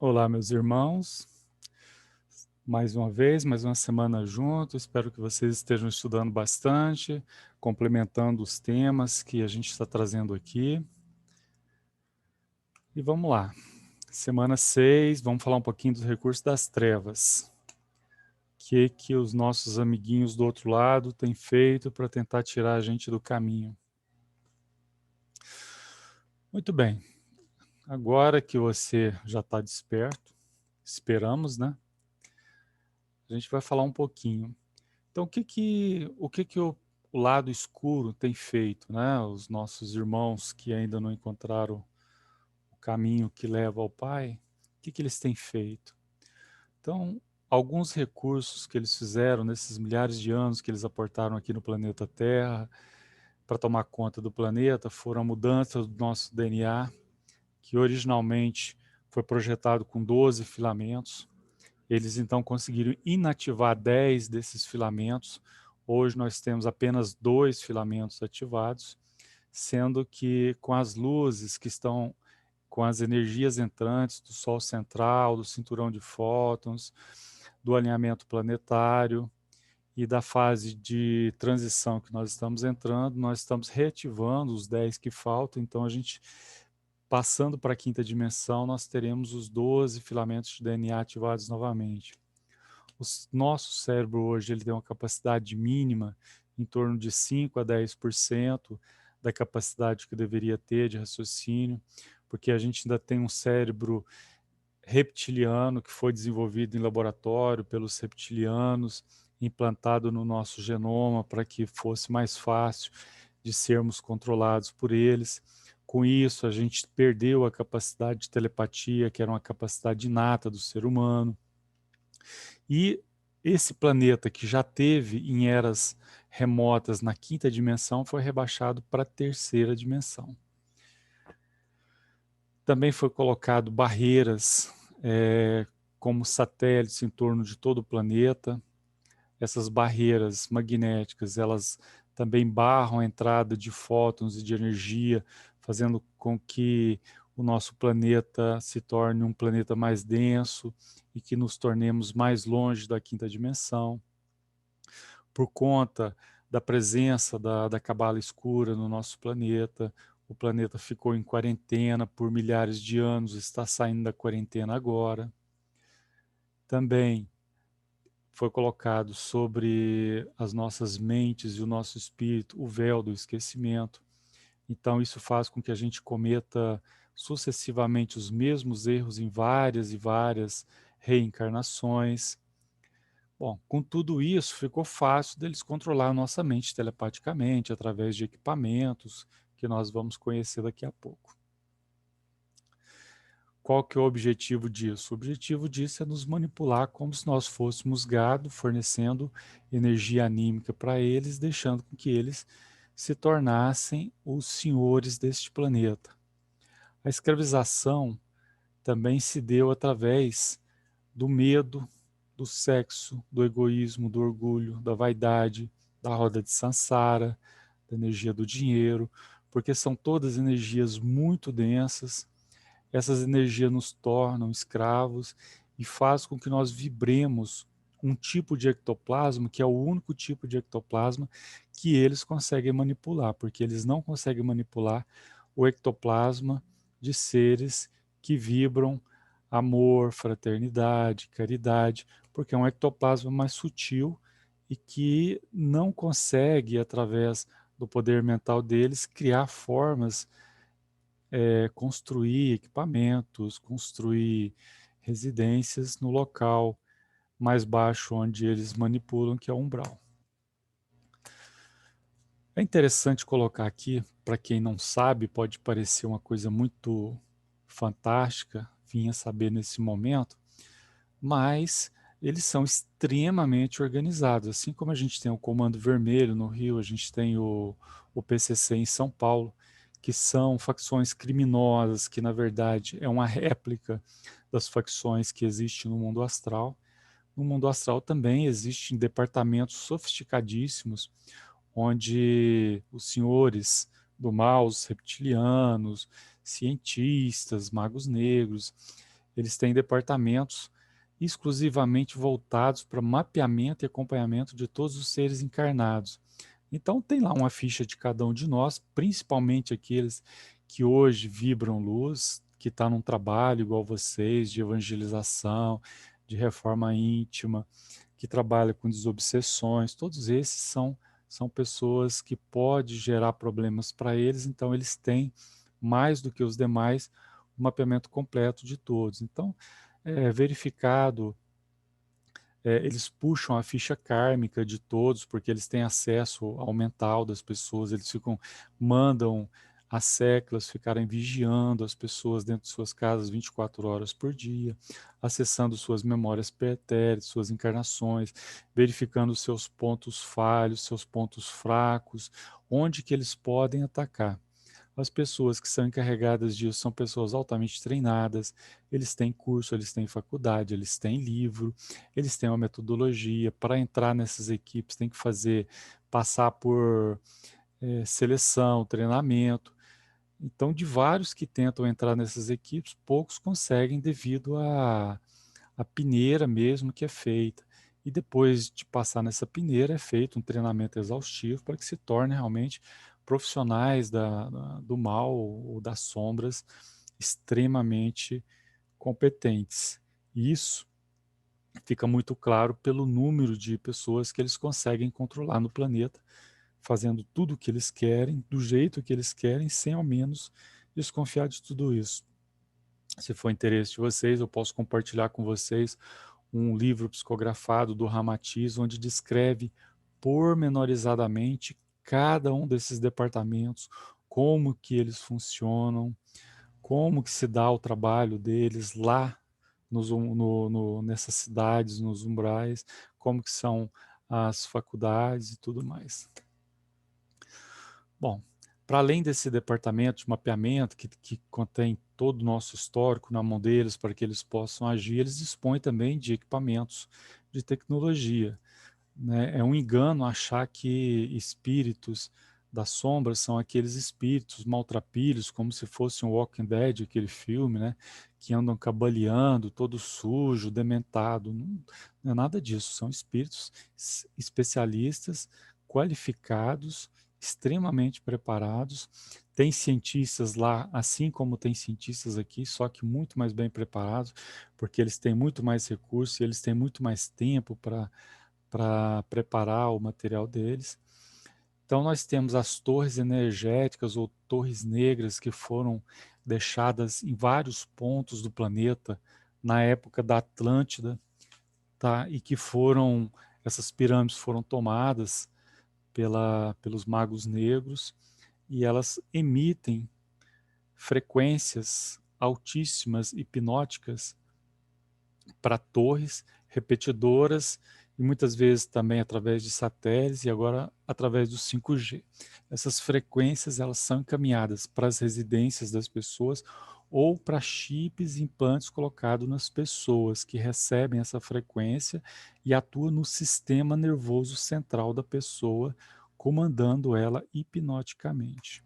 Olá, meus irmãos. Mais uma vez, mais uma semana juntos. Espero que vocês estejam estudando bastante, complementando os temas que a gente está trazendo aqui. E vamos lá. Semana 6, vamos falar um pouquinho dos recursos das trevas. O que os nossos amiguinhos do outro lado têm feito para tentar tirar a gente do caminho. Muito bem. Agora que você já está desperto, esperamos, né? A gente vai falar um pouquinho. Então, o lado escuro tem feito, né? Os nossos irmãos que ainda não encontraram o caminho que leva ao Pai, o que eles têm feito? Então, alguns recursos que eles fizeram nesses milhares de anos que eles aportaram aqui no planeta Terra para tomar conta do planeta foram a mudança do nosso DNA, que originalmente foi projetado com 12 filamentos. Eles então conseguiram inativar 10 desses filamentos. Hoje nós temos apenas 2 filamentos ativados, sendo que com as luzes que estão com as energias entrantes do Sol central, do cinturão de fótons, do alinhamento planetário e da fase de transição que nós estamos entrando, nós estamos reativando os 10 que faltam, então a gente, passando para a quinta dimensão, nós teremos os 12 filamentos de DNA ativados novamente. O nosso cérebro hoje ele tem uma capacidade mínima em torno de 5 a 10% da capacidade que deveria ter de raciocínio, porque a gente ainda tem um cérebro reptiliano que foi desenvolvido em laboratório pelos reptilianos, implantado no nosso genoma para que fosse mais fácil de sermos controlados por eles. Com isso, a gente perdeu a capacidade de telepatia, que era uma capacidade inata do ser humano. E esse planeta que já teve em eras remotas na quinta dimensão foi rebaixado para a terceira dimensão. Também foi colocado barreiras como satélites em torno de todo o planeta. Essas barreiras magnéticas, elas também barram a entrada de fótons e de energia, fazendo com que o nosso planeta se torne um planeta mais denso e que nos tornemos mais longe da quinta dimensão. Por conta da presença da cabala escura no nosso planeta, o planeta ficou em quarentena por milhares de anos, está saindo da quarentena agora. Também foi colocado sobre as nossas mentes e o nosso espírito o véu do esquecimento. Então isso faz com que a gente cometa sucessivamente os mesmos erros em várias e várias reencarnações. Bom, com tudo isso, ficou fácil deles controlar a nossa mente telepaticamente, através de equipamentos que nós vamos conhecer daqui a pouco. Qual que é o objetivo disso? O objetivo disso é nos manipular como se nós fôssemos gado, fornecendo energia anímica para eles, deixando com que eles se tornassem os senhores deste planeta. A escravização também se deu através do medo, do sexo, do egoísmo, do orgulho, da vaidade, da roda de Sansara, da energia do dinheiro, porque são todas energias muito densas. Essas energias nos tornam escravos e faz com que nós vibremos um tipo de ectoplasma, que é o único tipo de ectoplasma que eles conseguem manipular, porque eles não conseguem manipular o ectoplasma de seres que vibram amor, fraternidade, caridade, porque é um ectoplasma mais sutil e que não consegue, através do poder mental deles, criar formas, construir equipamentos, construir residências no local mais baixo onde eles manipulam, que é o umbral. É interessante colocar aqui, para quem não sabe, pode parecer uma coisa muito fantástica, vinha saber nesse momento, mas eles são extremamente organizados. Assim como a gente tem o Comando Vermelho no Rio, a gente tem o PCC em São Paulo, que são facções criminosas, que na verdade é uma réplica das facções que existem no mundo astral. No mundo astral também existem departamentos sofisticadíssimos, onde os senhores do mal, os reptilianos, cientistas, magos negros, eles têm departamentos exclusivamente voltados para mapeamento e acompanhamento de todos os seres encarnados. Então tem lá uma ficha de cada um de nós, principalmente aqueles que hoje vibram luz, que está num trabalho igual vocês, de evangelização, de reforma íntima, que trabalha com desobsessões, todos esses são pessoas que pode gerar problemas para eles, então eles têm, mais do que os demais, o mapeamento completo de todos. Então, é verificado, eles puxam a ficha kármica de todos, porque eles têm acesso ao mental das pessoas, eles mandam as seclas ficarem vigiando as pessoas dentro de suas casas 24 horas por dia, acessando suas memórias pretéritas, suas encarnações, verificando seus pontos falhos, seus pontos fracos, onde que eles podem atacar. As pessoas que são encarregadas disso são pessoas altamente treinadas, eles têm curso, eles têm faculdade, eles têm livro, eles têm uma metodologia. Para entrar nessas equipes tem que passar por seleção, treinamento. Então, de vários que tentam entrar nessas equipes, poucos conseguem devido à peneira mesmo que é feita. E depois de passar nessa peneira, é feito um treinamento exaustivo para que se torne realmente profissionais do mal ou das sombras extremamente competentes. E isso fica muito claro pelo número de pessoas que eles conseguem controlar no planeta, fazendo tudo o que eles querem, do jeito que eles querem, sem ao menos desconfiar de tudo isso. Se for interesse de vocês, eu posso compartilhar com vocês um livro psicografado do Ramatiz, onde descreve pormenorizadamente cada um desses departamentos, como que eles funcionam, como que se dá o trabalho deles lá nessas cidades, nos umbrais, como que são as faculdades e tudo mais. Bom, para além desse departamento de mapeamento que contém todo o nosso histórico na mão deles para que eles possam agir, eles dispõem também de equipamentos de tecnologia, né? É um engano achar que espíritos das sombras são aqueles espíritos maltrapilhos, como se fosse um Walking Dead, aquele filme, né? Que andam cambaleando, todo sujo, dementado. Não, não é nada disso, são espíritos especialistas, qualificados, extremamente preparados. Tem cientistas lá, assim como tem cientistas aqui, só que muito mais bem preparados, porque eles têm muito mais recursos, eles têm muito mais tempo para preparar o material deles. Então nós temos as torres energéticas ou torres negras que foram deixadas em vários pontos do planeta na época da Atlântida, tá? E que essas pirâmides foram tomadas pelos magos negros e elas emitem frequências altíssimas hipnóticas para torres repetidoras e muitas vezes também através de satélites e agora através do 5G. Essas frequências elas são encaminhadas para as residências das pessoas ou para chips e implantes colocados nas pessoas que recebem essa frequência e atuam no sistema nervoso central da pessoa, comandando ela hipnoticamente.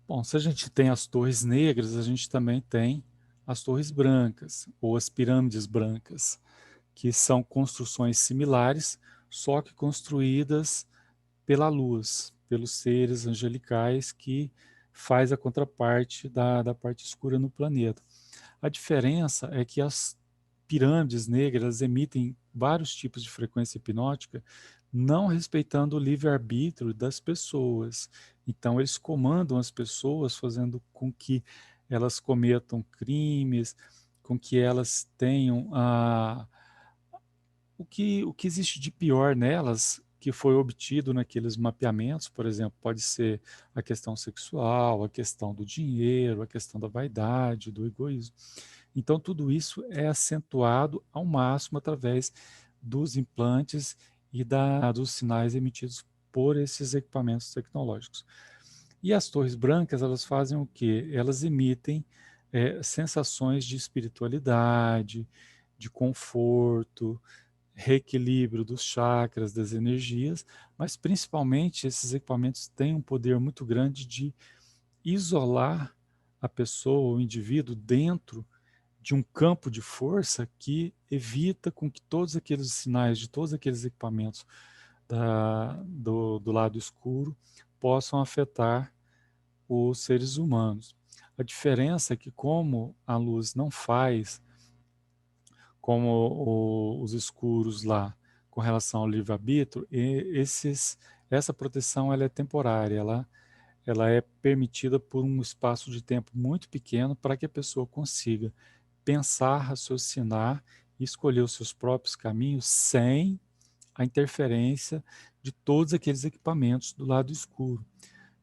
Bom, se a gente tem as torres negras, a gente também tem as torres brancas, ou as pirâmides brancas, que são construções similares, só que construídas pela luz, pelos seres angelicais que faz a contraparte da parte escura no planeta. A diferença é que as pirâmides negras emitem vários tipos de frequência hipnótica, não respeitando o livre-arbítrio das pessoas. Então, eles comandam as pessoas, fazendo com que elas cometam crimes, com que elas tenham o que existe de pior nelas, que foi obtido naqueles mapeamentos, por exemplo, pode ser a questão sexual, a questão do dinheiro, a questão da vaidade, do egoísmo. Então, tudo isso é acentuado ao máximo através dos implantes e dos sinais emitidos por esses equipamentos tecnológicos. E as torres brancas, elas fazem o quê? Elas emitem sensações de espiritualidade, de conforto, reequilíbrio dos chakras, das energias, mas principalmente esses equipamentos têm um poder muito grande de isolar a pessoa, o indivíduo, dentro de um campo de força que evita com que todos aqueles sinais de todos aqueles equipamentos do lado escuro possam afetar os seres humanos. A diferença é que, como a luz não faz como os escuros lá com relação ao livre-arbítrio, essa proteção ela é temporária, ela é permitida por um espaço de tempo muito pequeno para que a pessoa consiga pensar, raciocinar e escolher os seus próprios caminhos sem a interferência de todos aqueles equipamentos do lado escuro.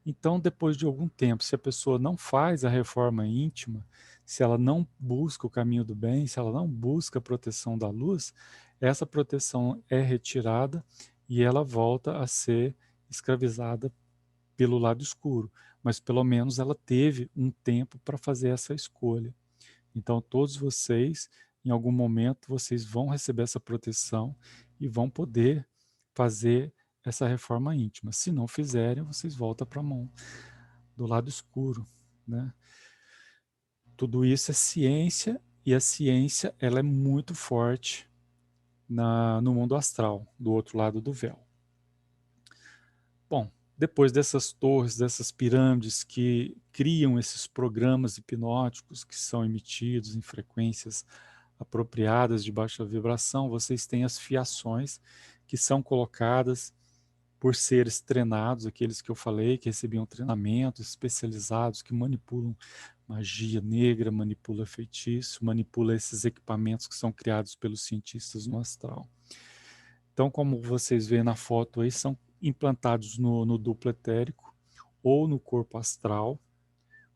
Então, depois de algum tempo, se a pessoa não faz a reforma íntima, se ela não busca o caminho do bem, se ela não busca a proteção da luz, essa proteção é retirada e ela volta a ser escravizada pelo lado escuro. Mas pelo menos ela teve um tempo para fazer essa escolha. Então, todos vocês, em algum momento, vocês vão receber essa proteção e vão poder fazer essa reforma íntima. Se não fizerem, vocês voltam para a mão do lado escuro, né? Tudo isso é ciência e a ciência ela é muito forte no mundo astral, do outro lado do véu. Bom, depois dessas torres, dessas pirâmides que criam esses programas hipnóticos que são emitidos em frequências apropriadas de baixa vibração, vocês têm as fiações que são colocadas por seres treinados, aqueles que eu falei, que recebiam treinamentos especializados, que manipulam magia negra, manipula feitiço, manipula esses equipamentos que são criados pelos cientistas no astral. Então, como vocês veem na foto aí, são implantados no duplo etérico ou no corpo astral,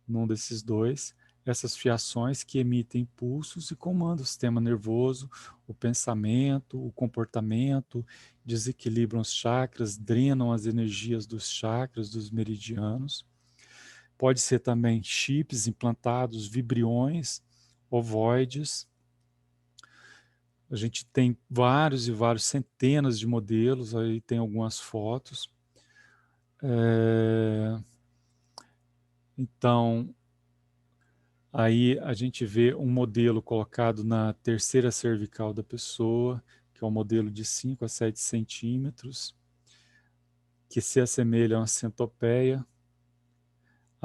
num desses dois, essas fiações que emitem impulsos e comandam o sistema nervoso, o pensamento, o comportamento, desequilibram os chakras, drenam as energias dos chakras, dos meridianos. Pode ser também chips implantados, vibriões, ovoides. A gente tem vários e vários, centenas de modelos, aí tem algumas fotos. Então, aí a gente vê um modelo colocado na terceira cervical da pessoa, que é um modelo de 5 a 7 centímetros, que se assemelha a uma centopeia.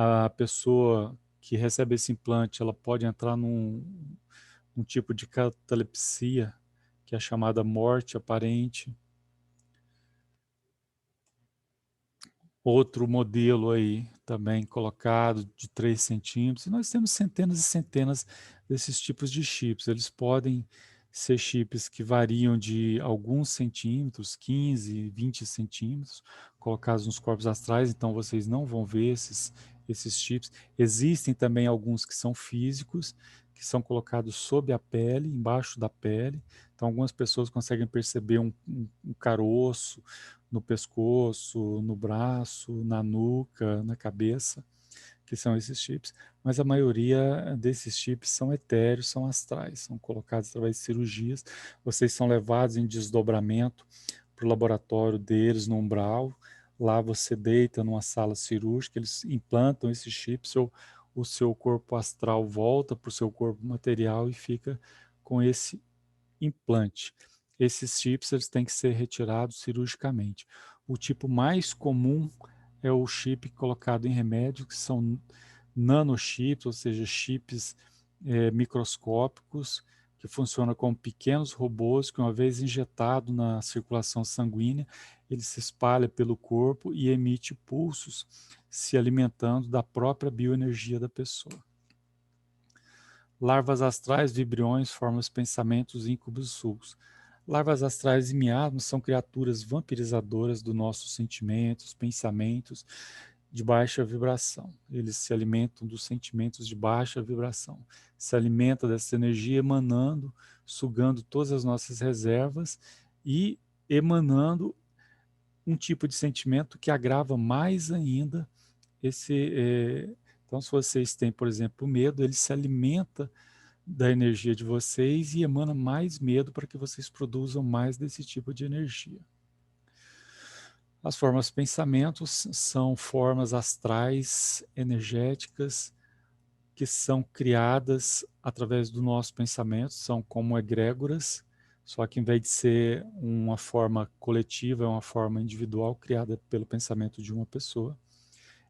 A pessoa que recebe esse implante, ela pode entrar num tipo de catalepsia, que é a chamada morte aparente. Outro modelo aí também colocado de 3 centímetros. E nós temos centenas e centenas desses tipos de chips. Eles podem ser chips que variam de alguns centímetros, 15, 20 centímetros, colocados nos corpos astrais, então vocês não vão ver esses chips. Existem também alguns que são físicos, que são colocados sob a pele, embaixo da pele. Então algumas pessoas conseguem perceber um caroço, no pescoço, no braço, na nuca, na cabeça, que são esses chips, mas a maioria desses chips são etéreos, são astrais, são colocados através de cirurgias, vocês são levados em desdobramento para o laboratório deles no umbral, lá você deita numa sala cirúrgica, eles implantam esses chips, o seu corpo astral volta para o seu corpo material e fica com esse implante. Esses chips eles têm que ser retirados cirurgicamente. O tipo mais comum é o chip colocado em remédio, que são nanochips, ou seja, chips microscópicos, que funcionam como pequenos robôs que, uma vez injetado na circulação sanguínea, ele se espalha pelo corpo e emite pulsos, se alimentando da própria bioenergia da pessoa. Larvas astrais, vibriões, formas pensamentos, íncubos e sulcos. Larvas astrais e miasmas são criaturas vampirizadoras dos nossos sentimentos, pensamentos de baixa vibração. Eles se alimentam dos sentimentos de baixa vibração. Se alimenta dessa energia emanando, sugando todas as nossas reservas e emanando um tipo de sentimento que agrava mais ainda esse. Então, se vocês têm, por exemplo, medo, ele se alimenta da energia de vocês e emana mais medo para que vocês produzam mais desse tipo de energia. As formas pensamentos são formas astrais, energéticas, que são criadas através do nosso pensamento, são como egrégoras, só que em vez de ser uma forma coletiva, é uma forma individual criada pelo pensamento de uma pessoa.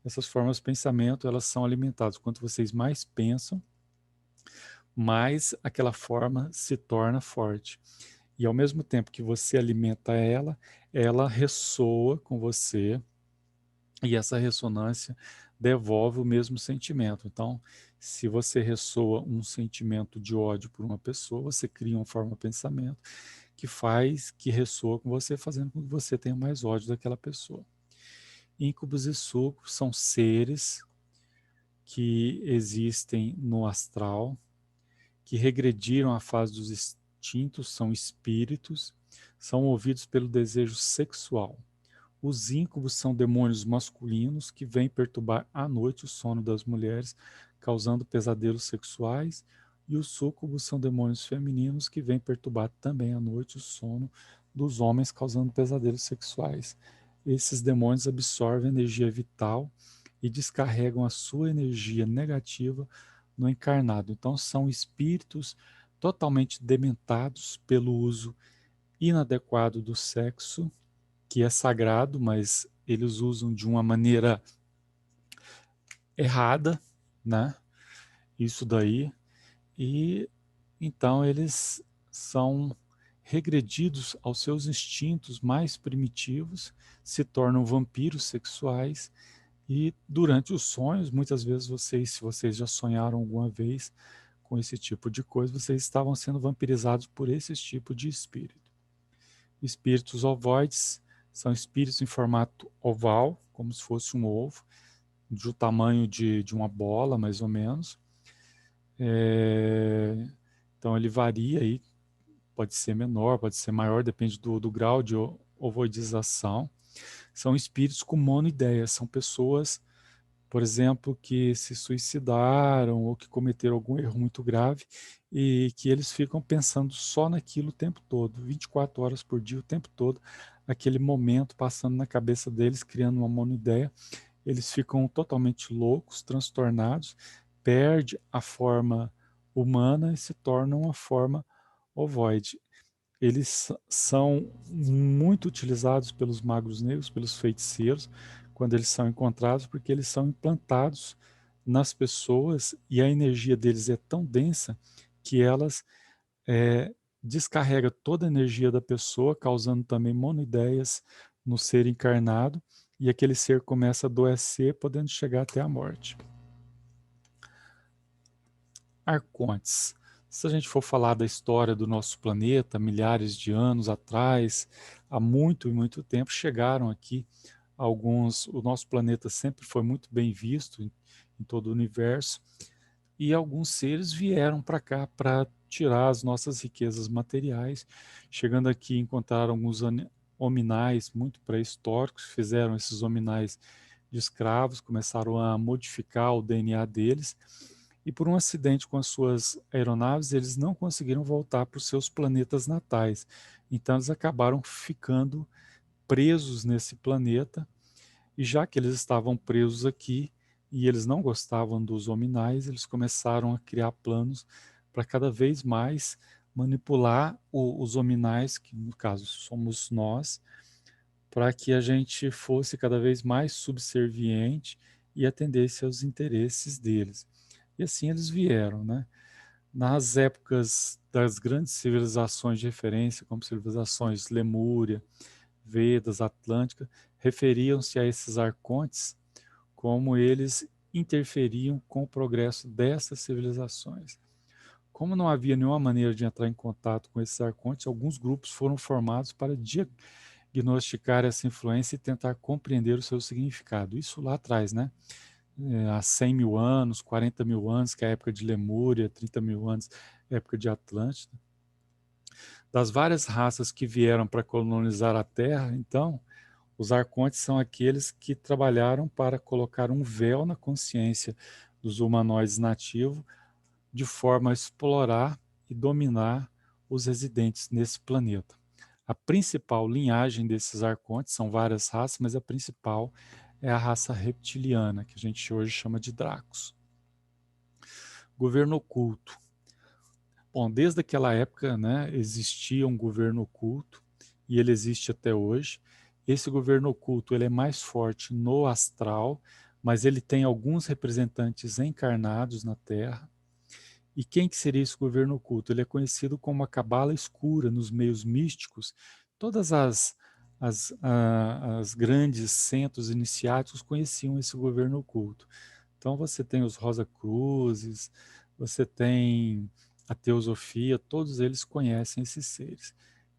Essas formas de pensamento, elas são alimentadas. Quanto vocês mais pensam, mais aquela forma se torna forte. E ao mesmo tempo que você alimenta ela, ela ressoa com você e essa ressonância devolve o mesmo sentimento. Então, se você ressoa um sentimento de ódio por uma pessoa, você cria uma forma de pensamento que ressoa com você, fazendo com que você tenha mais ódio daquela pessoa. Íncubos e sucubos são seres que existem no astral, que regrediram à fase dos instintos, são espíritos, são movidos pelo desejo sexual. Os íncubos são demônios masculinos que vêm perturbar à noite o sono das mulheres, causando pesadelos sexuais, e os súcubos são demônios femininos que vêm perturbar também à noite o sono dos homens, causando pesadelos sexuais. Esses demônios absorvem energia vital e descarregam a sua energia negativa no encarnado. Então, são espíritos totalmente dementados pelo uso inadequado do sexo, que é sagrado, mas eles usam de uma maneira errada, né? Isso daí. E então eles são regredidos aos seus instintos mais primitivos, se tornam vampiros sexuais e durante os sonhos, muitas vezes vocês, se vocês já sonharam alguma vez com esse tipo de coisa, vocês estavam sendo vampirizados por esse tipo de espírito. Espíritos ovoides são espíritos em formato oval, como se fosse um ovo, do tamanho de uma bola, mais ou menos. Então ele varia aí, pode ser menor, pode ser maior, depende do grau de ovoidização. São espíritos com monoideia, são pessoas, por exemplo, que se suicidaram ou que cometeram algum erro muito grave e que eles ficam pensando só naquilo o tempo todo, 24 horas por dia, o tempo todo, aquele momento passando na cabeça deles, criando uma monoideia. Eles ficam totalmente loucos, transtornados, perde a forma humana e se tornam uma forma ovoide. Eles são muito utilizados pelos magos negros, pelos feiticeiros, quando eles são encontrados, porque eles são implantados nas pessoas e a energia deles é tão densa que elas descarrega toda a energia da pessoa, causando também monoideias no ser encarnado, e aquele ser começa a adoecer, podendo chegar até a morte. Arcontes. Se a gente for falar da história do nosso planeta, milhares de anos atrás, há muito e muito tempo, chegaram aqui alguns. O nosso planeta sempre foi muito bem visto em todo o universo, e alguns seres vieram para cá para tirar as nossas riquezas materiais. Chegando aqui, encontraram alguns hominais muito pré-históricos, fizeram esses hominais de escravos, começaram a modificar o DNA deles, e por um acidente com as suas aeronaves, eles não conseguiram voltar para os seus planetas natais. Então, eles acabaram ficando presos nesse planeta, e já que eles estavam presos aqui e eles não gostavam dos hominais, eles começaram a criar planos para cada vez mais manipular os hominais, que no caso somos nós, para que a gente fosse cada vez mais subserviente e atendesse aos interesses deles. E assim eles vieram, né? Nas épocas das grandes civilizações de referência, como civilizações Lemúria, Vedas, Atlântica, referiam-se a esses arcontes como eles interferiam com o progresso dessas civilizações. Como não havia nenhuma maneira de entrar em contato com esses arcontes, alguns grupos foram formados para diagnosticar essa influência e tentar compreender o seu significado. Isso lá atrás, né? Há 100 mil anos, 40 mil anos, que é a época de Lemúria, 30 mil anos, época de Atlântida. Das várias raças que vieram para colonizar a Terra, então, os arcontes são aqueles que trabalharam para colocar um véu na consciência dos humanoides nativos, de forma a explorar e dominar os residentes nesse planeta. A principal linhagem desses arcontes, são várias raças, mas a principal é a raça reptiliana, que a gente hoje chama de Dracos. Governo oculto. Bom, desde aquela época, né, existia um governo oculto, e ele existe até hoje. Esse governo oculto ele é mais forte no astral, mas ele tem alguns representantes encarnados na Terra. E quem que seria esse governo oculto? Ele é conhecido como a cabala escura nos meios místicos. Todas as grandes centros iniciáticos conheciam esse governo oculto. Então você tem os Rosa-Cruzes, você tem a Teosofia, todos eles conhecem esses seres.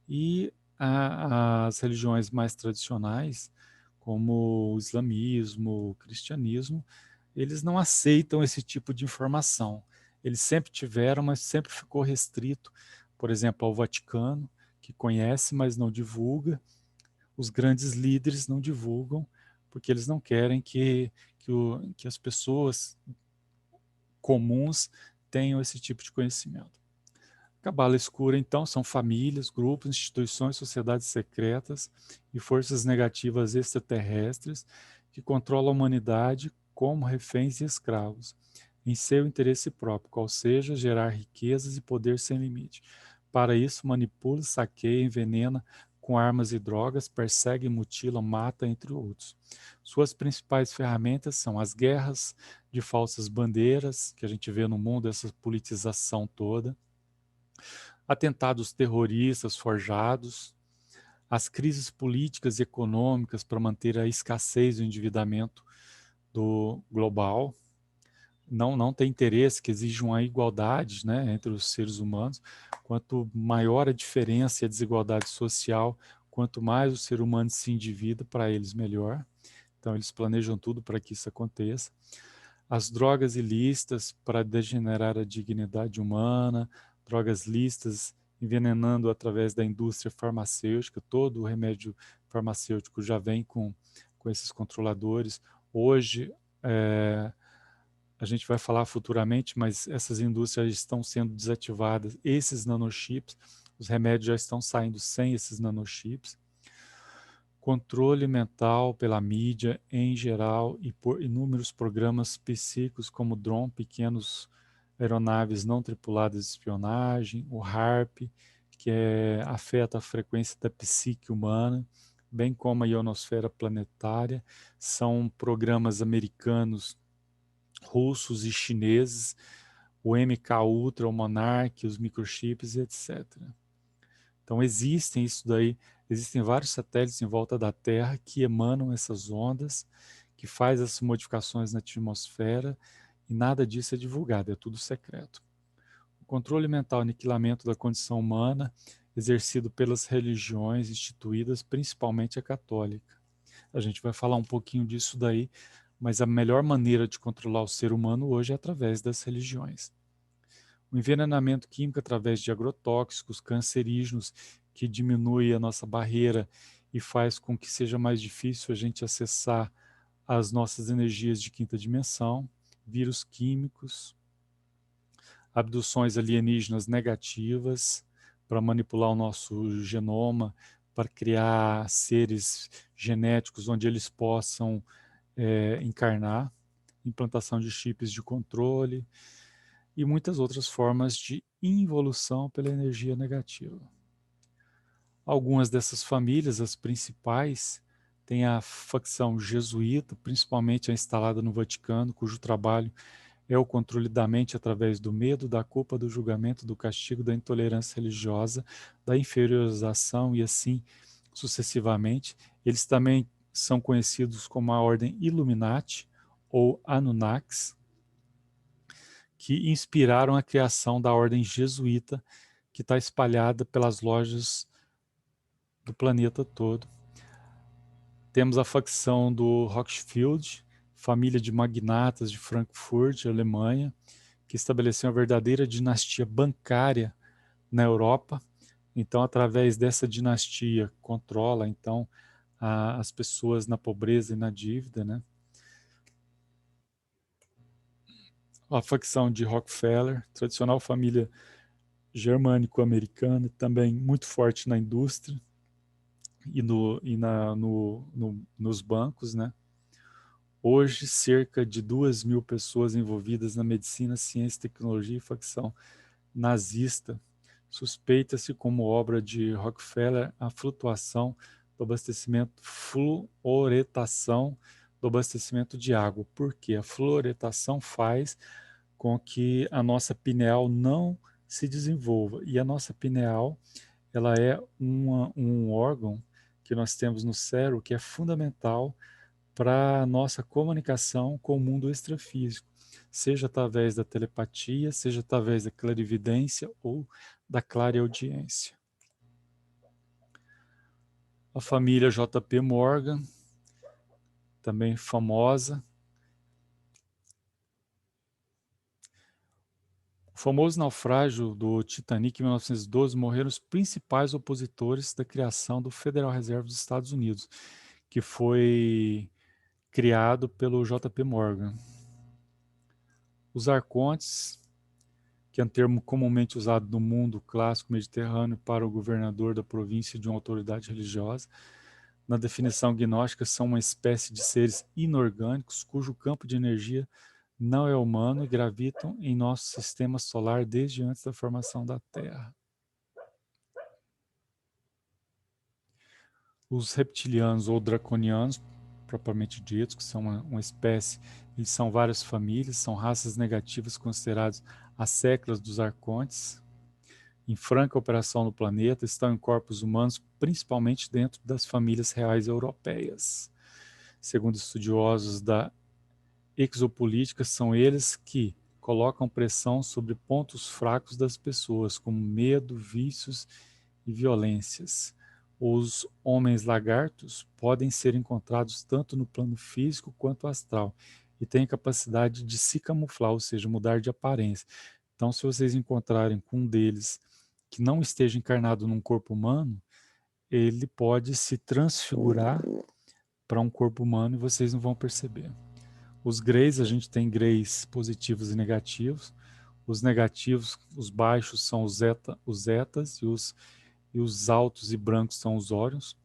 E as religiões mais tradicionais, como o islamismo, o cristianismo, eles não aceitam esse tipo de informação. Eles sempre tiveram, mas sempre ficou restrito, por exemplo, ao Vaticano, que conhece, mas não divulga. Os grandes líderes não divulgam, porque eles não querem que as pessoas comuns tenham esse tipo de conhecimento. Cabala escura, então, são famílias, grupos, instituições, sociedades secretas e forças negativas extraterrestres que controlam a humanidade como reféns e escravos, em seu interesse próprio, qual seja gerar riquezas e poder sem limite. Para isso, manipula, saqueia, envenena com armas e drogas, persegue, mutila, mata, entre outros. Suas principais ferramentas são as guerras de falsas bandeiras, que a gente vê no mundo, essa politização toda, atentados terroristas forjados, as crises políticas e econômicas para manter a escassez do endividamento do global. Não tem interesse que exijam a igualdade, né, entre os seres humanos. Quanto maior a diferença e a desigualdade social, quanto mais o ser humano se endivida, para eles melhor. Então eles planejam tudo para que isso aconteça. As drogas ilícitas para degenerar a dignidade humana, drogas lícitas envenenando através da indústria farmacêutica. Todo o remédio farmacêutico já vem com esses controladores. Hoje, a gente vai falar futuramente, mas essas indústrias estão sendo desativadas. Esses nanochips, os remédios já estão saindo sem esses nanochips. Controle mental pela mídia em geral e por inúmeros programas psíquicos como drone, pequenos aeronaves não tripuladas de espionagem, o HARP, que afeta a frequência da psique humana, bem como a ionosfera planetária. São programas americanos, russos e chineses, o MK Ultra, o Monarch, os microchips, etc. Então existem isso daí, existem vários satélites em volta da Terra que emanam essas ondas, que faz essas modificações na atmosfera, e nada disso é divulgado, é tudo secreto. O controle mental e aniquilamento da condição humana, exercido pelas religiões instituídas, principalmente a católica. A gente vai falar um pouquinho disso daí, mas a melhor maneira de controlar o ser humano hoje é através das religiões. O envenenamento químico através de agrotóxicos, cancerígenos, que diminui a nossa barreira e faz com que seja mais difícil a gente acessar as nossas energias de quinta dimensão, vírus químicos, abduções alienígenas negativas para manipular o nosso genoma, para criar seres genéticos onde eles possam encarnar, implantação de chips de controle e muitas outras formas de involução pela energia negativa. Algumas dessas famílias, as principais, têm a facção jesuíta, principalmente a instalada no Vaticano, cujo trabalho é o controle da mente através do medo, da culpa, do julgamento, do castigo, da intolerância religiosa, da inferiorização e assim sucessivamente. Eles também são conhecidos como a Ordem Illuminati ou Anunnakis, que inspiraram a criação da Ordem Jesuíta, que está espalhada pelas lojas do planeta todo. Temos a facção do Rothschild, família de magnatas de Frankfurt, Alemanha, que estabeleceu uma verdadeira dinastia bancária na Europa. Então, através dessa dinastia, controla então as pessoas na pobreza e na dívida, né? a facção de Rockefeller, tradicional família germânico-americana, também muito forte na indústria e nos bancos, né? Hoje, cerca de 2.000 pessoas envolvidas na medicina, ciência, tecnologia e facção nazista. Suspeita-se como obra de Rockefeller a flutuação do abastecimento, fluoretação do abastecimento de água. Porque a fluoretação faz com que a nossa pineal não se desenvolva. E a nossa pineal, ela é um órgão que nós temos no cérebro que é fundamental para a nossa comunicação com o mundo extrafísico, seja através da telepatia, seja através da clarividência ou da clareaudiência. A família J.P. Morgan, também famosa. O famoso naufrágio do Titanic em 1912 morreram os principais opositores da criação do Federal Reserve dos Estados Unidos, que foi criado pelo J.P. Morgan. Os arcontes, que é um termo comumente usado no mundo clássico mediterrâneo para o governador da província de uma autoridade religiosa, na definição gnóstica são uma espécie de seres inorgânicos cujo campo de energia não é humano e gravitam em nosso sistema solar desde antes da formação da Terra. Os reptilianos ou draconianos, propriamente ditos, que são uma espécie, eles são várias famílias, são raças negativas consideradas as séculas dos arcontes, em franca operação no planeta, estão em corpos humanos, principalmente dentro das famílias reais europeias. Segundo estudiosos da exopolítica, são eles que colocam pressão sobre pontos fracos das pessoas, como medo, vícios e violências. Os homens lagartos podem ser encontrados tanto no plano físico quanto astral e têm capacidade de se camuflar, ou seja, mudar de aparência. Então, se vocês encontrarem com um deles que não esteja encarnado num corpo humano, ele pode se transfigurar para um corpo humano e vocês não vão perceber. Os greys, a gente tem greys positivos e negativos. Os negativos, os baixos são os zetas e os altos e brancos são os órions.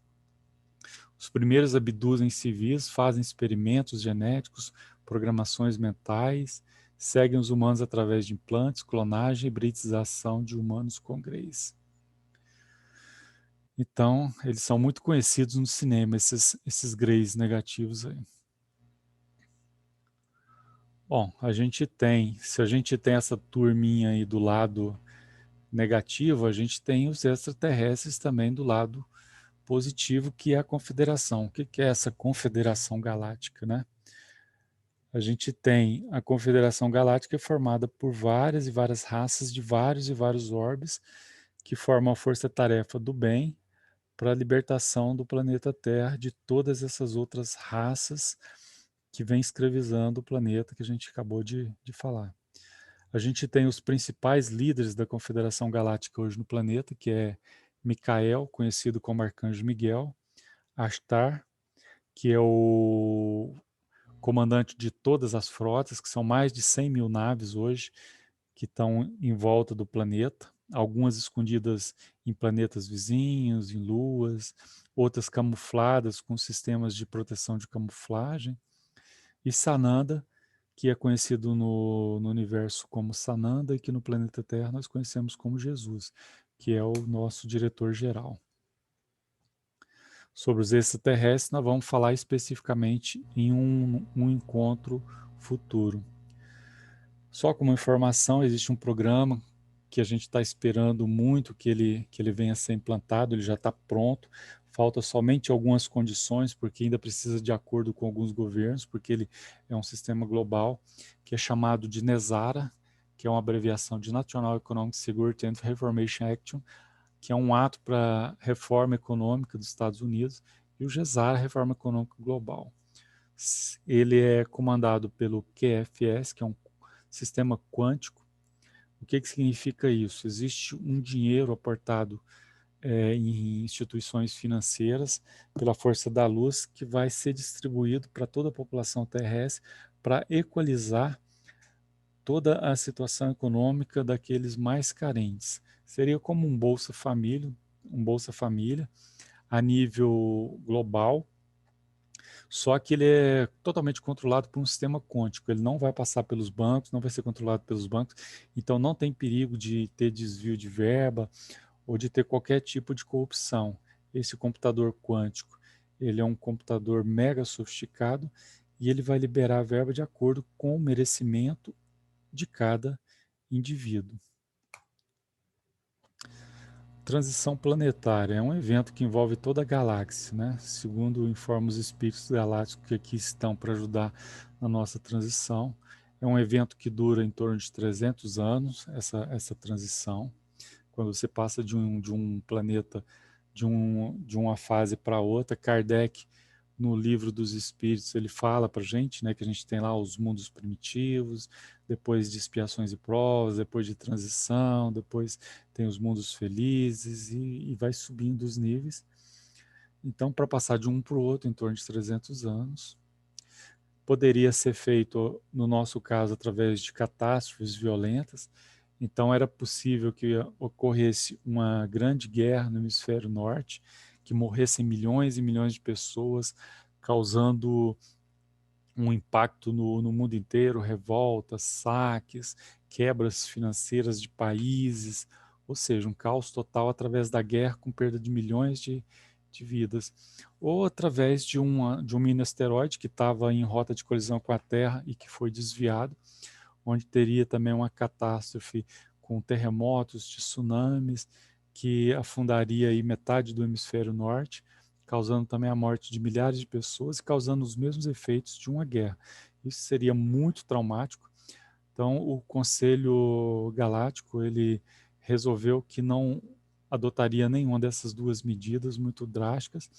Os primeiros abduzem civis, fazem experimentos genéticos, programações mentais, seguem os humanos através de implantes, clonagem e hibridização de humanos com greys. Então, eles são muito conhecidos no cinema, esses greys negativos aí. Bom, se a gente tem essa turminha aí do lado negativo, a gente tem os extraterrestres também do lado positivo, que é a Confederação. O que é essa Confederação Galáctica, né? A gente tem a Confederação Galáctica formada por várias e várias raças de vários e vários orbes que formam a força-tarefa do bem para a libertação do planeta Terra de todas essas outras raças que vêm escravizando o planeta que a gente acabou de falar. A gente tem os principais líderes da Confederação Galáctica hoje no planeta, que é Micael, conhecido como Arcanjo Miguel, Ashtar, que é o comandante de todas as frotas, que são mais de 100 mil naves hoje, que estão em volta do planeta, algumas escondidas em planetas vizinhos, em luas, outras camufladas com sistemas de proteção de camuflagem, e Sananda, que é conhecido no universo como Sananda e que no planeta Terra nós conhecemos como Jesus, que é o nosso diretor-geral. Sobre os extraterrestres, nós vamos falar especificamente em um encontro futuro. Só como informação, existe um programa que a gente está esperando muito que ele venha a ser implantado, ele já está pronto, falta somente algumas condições, porque ainda precisa de acordo com alguns governos, porque ele é um sistema global, que é chamado de NESARA, que é uma abreviação de National Economic Security and Reformation Action, que é um ato para reforma econômica dos Estados Unidos, e o GESARA, Reforma Econômica Global. Ele é comandado pelo QFS, que é um sistema quântico. O que significa isso? Existe um dinheiro aportado em instituições financeiras pela força da luz que vai ser distribuído para toda a população terrestre para equalizar toda a situação econômica daqueles mais carentes. Seria como um Bolsa Família a nível global, só que ele é totalmente controlado por um sistema quântico. Ele não vai passar pelos bancos, não vai ser controlado pelos bancos, então não tem perigo de ter desvio de verba ou de ter qualquer tipo de corrupção. Esse computador quântico, ele é um computador mega sofisticado e ele vai liberar a verba de acordo com o merecimento de cada indivíduo. Transição planetária é um evento que envolve toda a galáxia, né? Segundo informa os espíritos galácticos que aqui estão para ajudar na nossa transição. É um evento que dura em torno de 300 anos, essa transição. Quando você passa de um planeta, de uma fase para outra. Kardec, no livro dos Espíritos, ele fala para a gente, né, que a gente tem lá os mundos primitivos, depois de expiações e provas, depois de transição, depois tem os mundos felizes e vai subindo os níveis. Então, para passar de um para o outro, em torno de 300 anos, poderia ser feito, no nosso caso, através de catástrofes violentas. Então, era possível que ocorresse uma grande guerra no hemisfério norte, que morressem milhões e milhões de pessoas, causando um impacto no mundo inteiro, revoltas, saques, quebras financeiras de países, ou seja, um caos total através da guerra, com perda de milhões de vidas, ou através de um mini asteroide que estava em rota de colisão com a Terra e que foi desviado, onde teria também uma catástrofe com terremotos, tsunamis, que afundaria aí metade do hemisfério norte, causando também a morte de milhares de pessoas e causando os mesmos efeitos de uma guerra. Isso seria muito traumático. Então, o Conselho Galáctico, ele resolveu que não adotaria nenhuma dessas duas medidas muito drásticas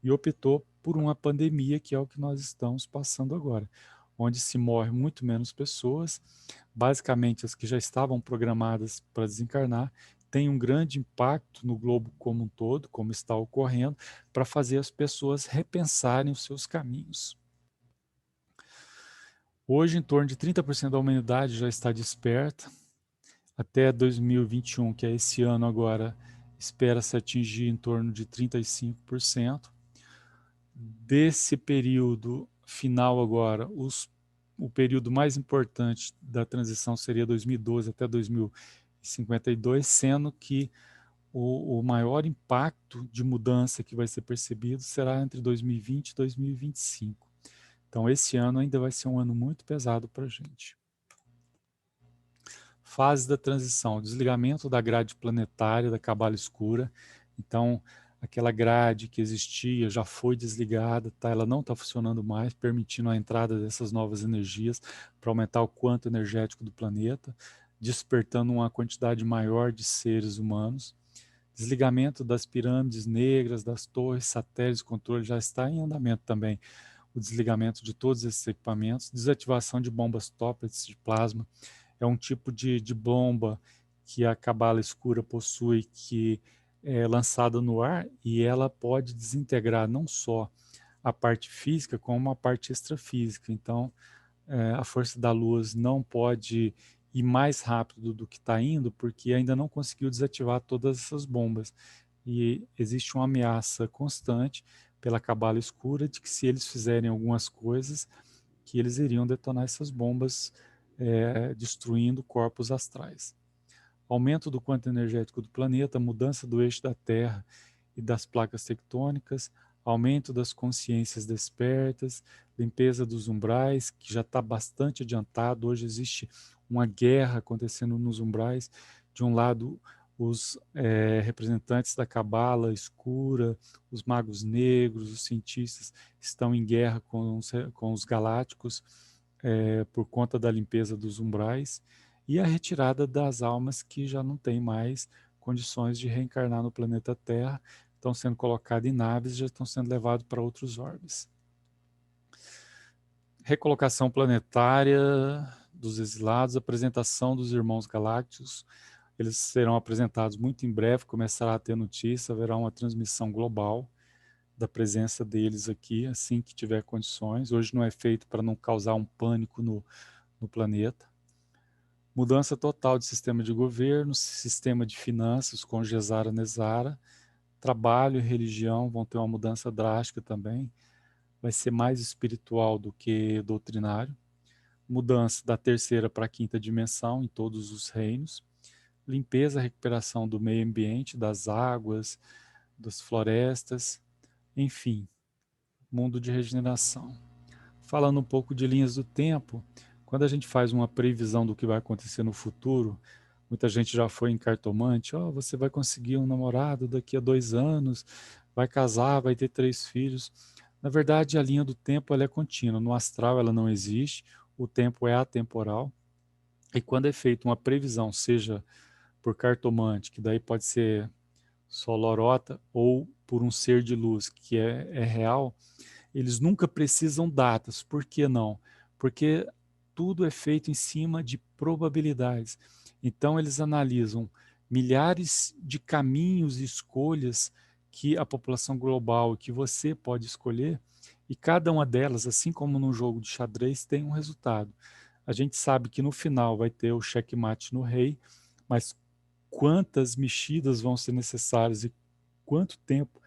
e optou por uma pandemia, que é o que nós estamos passando agora, onde se morre muito menos pessoas, basicamente as que já estavam programadas para desencarnar, tem um grande impacto no globo como um todo, como está ocorrendo, para fazer as pessoas repensarem os seus caminhos. Hoje, em torno de 30% da humanidade já está desperta. Até 2021, que é esse ano agora, espera-se atingir em torno de 35%. Desse período final agora, o período mais importante da transição seria 2012 até 2052, sendo que o maior impacto de mudança que vai ser percebido será entre 2020 e 2025. Então, esse ano ainda vai ser um ano muito pesado para a gente. Fase da transição, desligamento da grade planetária, da cabala escura. Então, aquela grade que existia já foi desligada, tá? Ela não está funcionando mais, permitindo a entrada dessas novas energias para aumentar o quanto energético do planeta, despertando uma quantidade maior de seres humanos. Desligamento das pirâmides negras, das torres, satélites de controle, já está em andamento também o desligamento de todos esses equipamentos, desativação de bombas toplets de plasma. É um tipo de bomba que a cabala escura possui, que é lançada no ar e ela pode desintegrar não só a parte física, como a parte extrafísica. Então, a força da luz não pode ir mais rápido do que está indo, porque ainda não conseguiu desativar todas essas bombas. E existe uma ameaça constante pela cabala escura de que, se eles fizerem algumas coisas, que eles iriam detonar essas bombas, destruindo corpos astrais. Aumento do quanto energético do planeta, mudança do eixo da Terra e das placas tectônicas, aumento das consciências despertas, limpeza dos umbrais, que já está bastante adiantado. Hoje existe uma guerra acontecendo nos umbrais. De um lado, os representantes da cabala escura, os magos negros, os cientistas estão em guerra com os galácticos, por conta da limpeza dos umbrais e a retirada das almas que já não têm mais condições de reencarnar no planeta Terra, estão sendo colocadas em naves e já estão sendo levados para outros orbes. Recolocação planetária dos exilados, apresentação dos irmãos galácticos. Eles serão apresentados muito em breve, começará a ter notícia, haverá uma transmissão global da presença deles aqui, assim que tiver condições. Hoje não é feito para não causar um pânico no planeta. Mudança total de sistema de governo, sistema de finanças com Gesara Nezara, trabalho e religião vão ter uma mudança drástica também, vai ser mais espiritual do que doutrinário, mudança da terceira para a quinta dimensão em todos os reinos, limpeza, recuperação do meio ambiente, das águas, das florestas, enfim, mundo de regeneração. Falando um pouco de linhas do tempo, quando a gente faz uma previsão do que vai acontecer no futuro, muita gente já foi em cartomante, ó, você vai conseguir um namorado daqui a 2 anos, vai casar, vai ter 3 filhos. Na verdade, a linha do tempo ela é contínua, no astral ela não existe, o tempo é atemporal, e quando é feita uma previsão, seja por cartomante, que daí pode ser só lorota, ou por um ser de luz, que é real, eles nunca precisam datas. Por que não? Porque tudo é feito em cima de probabilidades. Então, eles analisam milhares de caminhos e escolhas que a população global, que você pode escolher, e cada uma delas, assim como no jogo de xadrez, tem um resultado. A gente sabe que no final vai ter o checkmate no rei, mas quantas mexidas vão ser necessárias e quanto tempo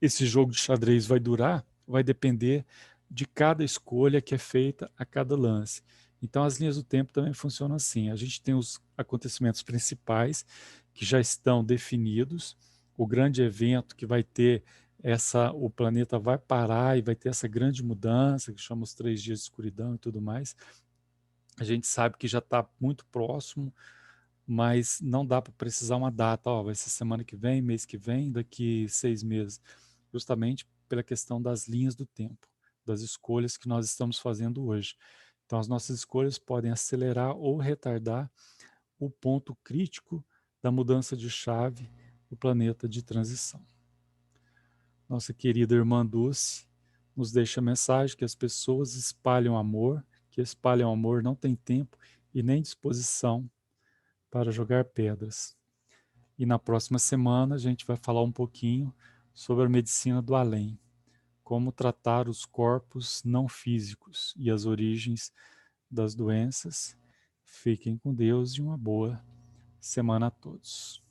esse jogo de xadrez vai durar, vai depender de cada escolha que é feita a cada lance. Então, as linhas do tempo também funcionam assim. A gente tem os acontecimentos principais que já estão definidos, o grande evento que vai ter o planeta vai parar e vai ter essa grande mudança, que chama os 3 dias de escuridão e tudo mais. A gente sabe que já está muito próximo, mas não dá para precisar uma data, ó, vai ser semana que vem, mês que vem, daqui 6 meses, justamente pela questão das linhas do tempo, das escolhas que nós estamos fazendo hoje. Então, as nossas escolhas podem acelerar ou retardar o ponto crítico da mudança de chave do planeta de transição. Nossa querida irmã Dulce nos deixa a mensagem que as pessoas espalham amor, que espalham amor não tem tempo e nem disposição para jogar pedras. E na próxima semana a gente vai falar um pouquinho sobre a medicina do além, como tratar os corpos não físicos e as origens das doenças. Fiquem com Deus e uma boa semana a todos.